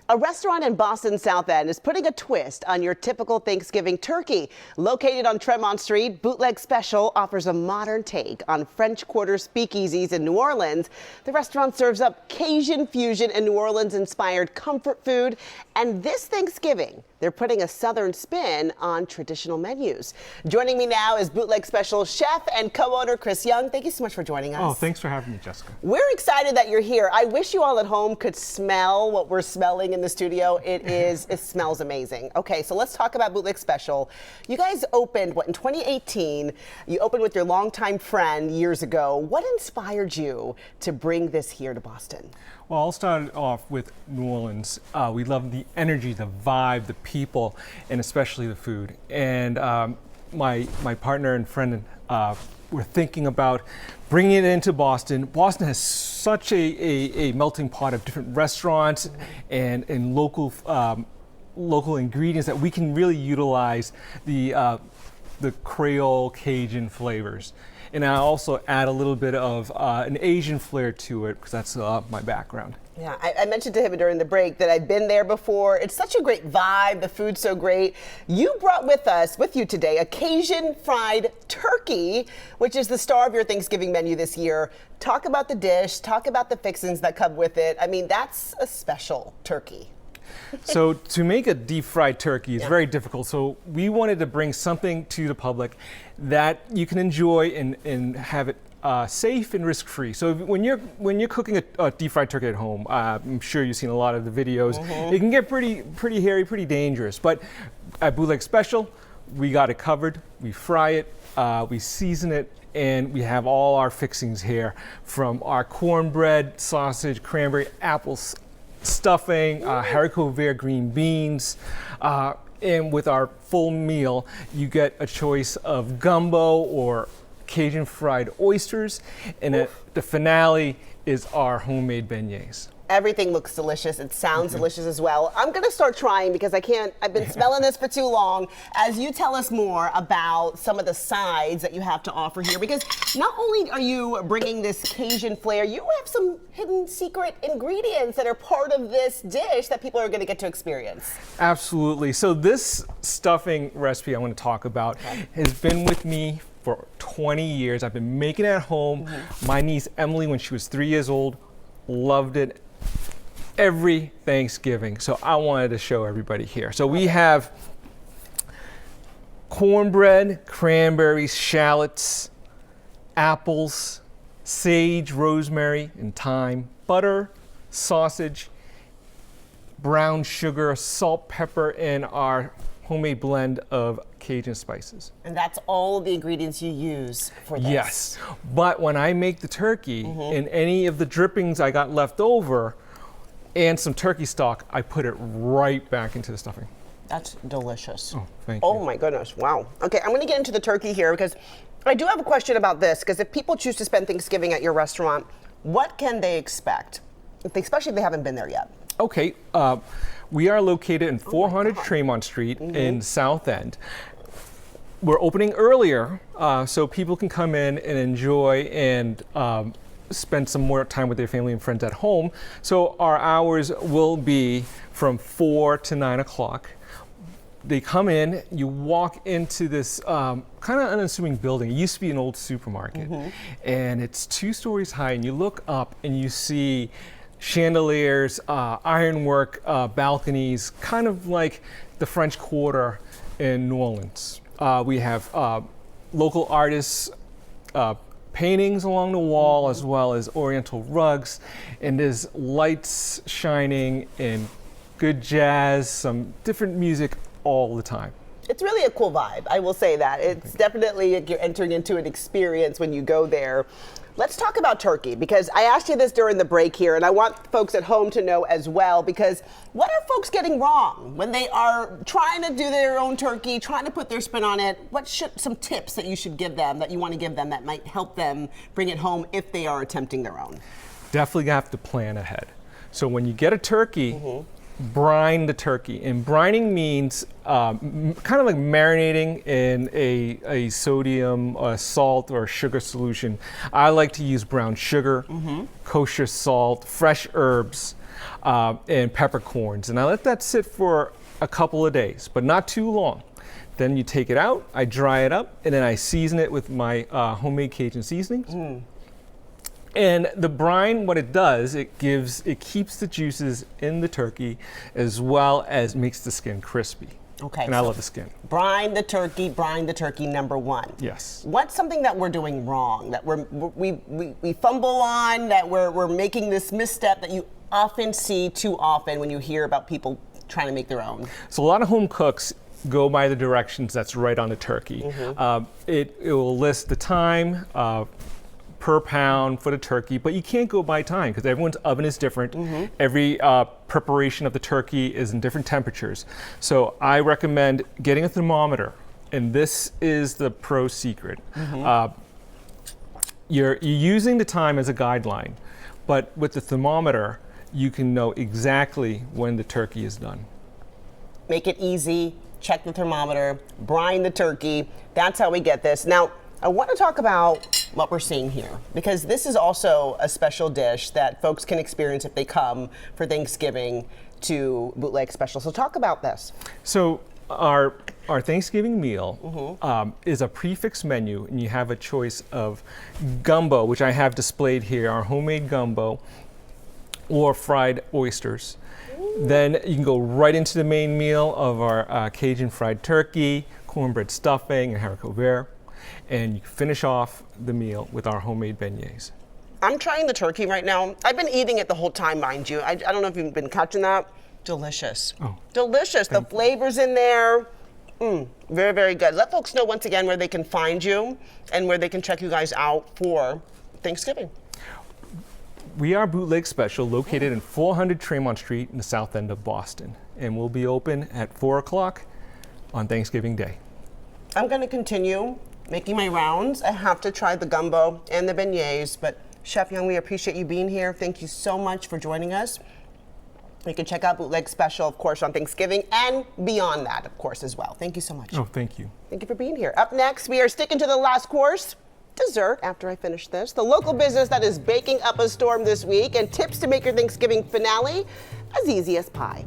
A restaurant in Boston South End is putting a twist on your typical Thanksgiving turkey. Located on Tremont Street, Bootleg Special offers a modern take on French Quarter speakeasies in New Orleans. The restaurant serves up Cajun fusion and New Orleans-inspired comfort food. And this Thanksgiving, they're putting a Southern spin on traditional menus. Joining me now is Bootleg Special chef and co-owner Chris Young. Thank you so much for joining us. Oh, thanks for having me, Jessica. We're excited that you're here. I wish you all at home could smell what we're smelling in the studio. It smells amazing. Okay, so let's talk about Bootleg Special. You guys opened, in 2018? You opened with your longtime friend years ago. What inspired you to bring this here to Boston? Well, I'll start off with New Orleans. We love the energy, the vibe, the people, and especially the food. And my partner and friend were thinking about bringing it into Boston. Boston has such a melting pot of different restaurants and local ingredients that we can really utilize the Creole Cajun flavors. And I also add a little bit of an Asian flair to it because that's my background. Yeah, I mentioned to him during the break that I've been there before. It's such a great vibe. The food's so great. You brought with you today, a Cajun fried turkey, which is the star of your Thanksgiving menu this year. Talk about the dish. Talk about the fixings that come with it. I mean, that's a special turkey. So to make a deep fried turkey is very difficult. So we wanted to bring something to the public that you can enjoy and have it safe and risk-free. So when you're cooking a deep fried turkey at home, I'm sure you've seen a lot of the videos. It can get pretty hairy, pretty dangerous. But at Bootleg Special, we got it covered. We fry it, we season it, and we have all our fixings here, from our cornbread, sausage, cranberry, apples, stuffing, haricot vert green beans, and with our full meal, you get a choice of gumbo or Cajun fried oysters, and the finale is our homemade beignets. Everything looks delicious. It sounds delicious as well. I'm going to start trying because I've been smelling this for too long. As you tell us more about some of the sides that you have to offer here, because not only are you bringing this Cajun flair, you have some hidden secret ingredients that are part of this dish that people are going to get to experience. Absolutely. So this stuffing recipe I want to talk about has been with me for 20 years. I've been making it at home. My niece Emily, when she was 3 years old, loved it every Thanksgiving. So I wanted to show everybody here. So we have cornbread, cranberries, shallots, apples, sage, rosemary, and thyme, butter, sausage, brown sugar, salt, pepper, and our homemade blend of Cajun spices. And that's all the ingredients you use for this? Yes, but when I make the turkey and any of the drippings I got left over and some turkey stock, I put it right back into the stuffing. That's delicious. Oh, thank you. Oh my goodness, wow. Okay, I'm gonna get into the turkey here because I do have a question about this, because if people choose to spend Thanksgiving at your restaurant, what can they expect? Especially if they haven't been there yet. Okay, we are located in 400 Tremont Street in South End. We're opening earlier, so people can come in and enjoy and spend some more time with their family and friends at home. So our hours will be from 4 to 9 o'clock. They come in, you walk into this kind of unassuming building. It used to be an old supermarket, and it's 2 stories high, and you look up and you see chandeliers, ironwork, balconies, kind of like the French Quarter in New Orleans. We have local artists, paintings along the wall, as well as oriental rugs, and there's lights shining and good jazz, some different music all the time. It's really a cool vibe, I will say that. It's definitely, you're entering into an experience when you go there. Let's talk about turkey, because I asked you this during the break here, and I want folks at home to know as well, because what are folks getting wrong when they are trying to do their own turkey, trying to put their spin on it? What should some tips that you should give them, that you want to give them, that might help them bring it home if they are attempting their own? Definitely have to plan ahead. So when you get a turkey, brine the turkey. And brining means kind of like marinating in a sodium, salt, or sugar solution. I like to use brown sugar, kosher salt, fresh herbs, and peppercorns. And I let that sit for a couple of days, but not too long. Then you take it out, I dry it up, and then I season it with my homemade Cajun seasonings. And the brine, what it does, it keeps the juices in the turkey as well as makes the skin crispy. Okay. And I love the skin. Brine the turkey, #1. Yes. What's something that we're doing wrong, that we fumble on, that we're making this misstep that you often see too often when you hear about people trying to make their own? So a lot of home cooks go by the directions that's right on the turkey. It will list the time per pound for the turkey, but you can't go by time because everyone's oven is different. Every preparation of the turkey is in different temperatures. So I recommend getting a thermometer, and this is the pro secret. You're using the time as a guideline, but with the thermometer, you can know exactly when the turkey is done. Make it easy, check the thermometer, brine the turkey. That's how we get this. Now, I want to talk about what we're seeing here, because this is also a special dish that folks can experience if they come for Thanksgiving to Bootleg Special. So talk about this. So our Thanksgiving meal is a prefix menu, and you have a choice of gumbo, which I have displayed here, our homemade gumbo, or fried oysters. Then you can go right into the main meal of our Cajun fried turkey, cornbread stuffing, and haricot vert. And you finish off the meal with our homemade beignets. I'm trying the turkey right now. I've been eating it the whole time, mind you. I don't know if you've been catching that. Delicious. Oh. Delicious. The flavors in there. Very, very good. Let folks know once again where they can find you and where they can check you guys out for Thanksgiving. We are Bootleg Special, located in 400 Tremont Street in the south end of Boston. And we'll be open at 4 o'clock on Thanksgiving Day. I'm going to continue making my rounds. I have to try the gumbo and the beignets, but Chef Young, we appreciate you being here. Thank you so much for joining us. You can check out Bootleg Special, of course, on Thanksgiving and beyond that, of course, as well. Thank you so much. Oh, thank you. Thank you for being here. Up next, we are sticking to the last course, dessert, after I finish this. The local business that is baking up a storm this week, and tips to make your Thanksgiving finale as easy as pie.